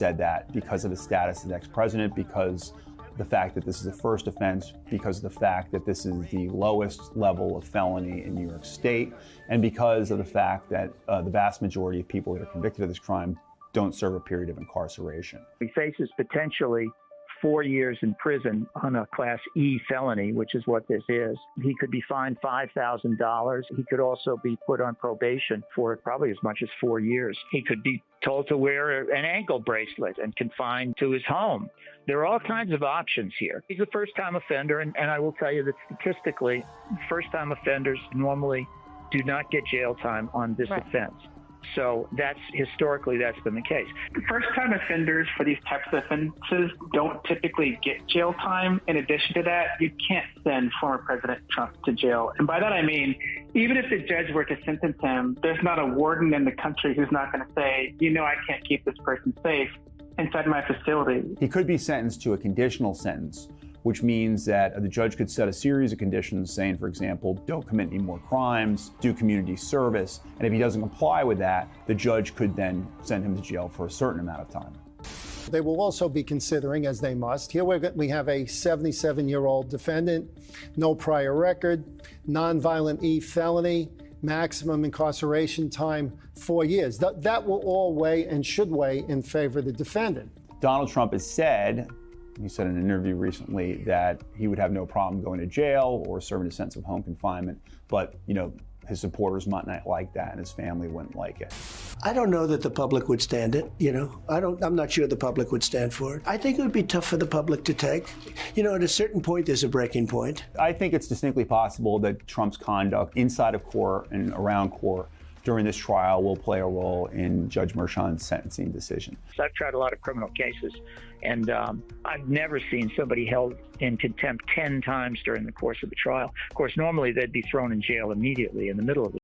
said that because of the status of the ex-president, because the fact that this is a first offense, because of the fact that this is the lowest level of felony in New York State, and because of the fact that the vast majority of people that are convicted of this crime don't serve a period of incarceration. He faces potentially 4 years in prison on a Class E felony, which is what this is. He could be fined $5,000. He could also be put on probation for probably as much as 4 years. He could be told to wear an ankle bracelet and confined to his home. There are all kinds of options here. He's a first-time offender, and I will tell you that statistically, first-time offenders normally do not get jail time on this offense. So historically that's been the case. First-time offenders for these types of offenses don't typically get jail time. In addition to that, you can't send former President Trump to jail. And by that I mean, even if the judge were to sentence him, there's not a warden in the country who's not going to say, I can't keep this person safe inside my facility. He could be sentenced to a conditional sentence, which means that the judge could set a series of conditions saying, for example, don't commit any more crimes, do community service, and if he doesn't comply with that, the judge could then send him to jail for a certain amount of time. They will also be considering, as they must, here we have a 77-year-old defendant, no prior record, nonviolent E felony, maximum incarceration time 4 years. That will all weigh and should weigh in favor of the defendant. Donald Trump has said, he said in an interview recently, that he would have no problem going to jail or serving a sentence of home confinement, but his supporters might not like that and his family wouldn't like it. I don't know that the public would stand it, I'm not sure the public would stand for it. I think it would be tough for the public to take. At a certain point, there's a breaking point. I think it's distinctly possible that Trump's conduct inside of court and around court during this trial will play a role in Judge Merchan's sentencing decision. So I've tried a lot of criminal cases, and I've never seen somebody held in contempt 10 times during the course of the trial. Of course, normally they'd be thrown in jail immediately in the middle of the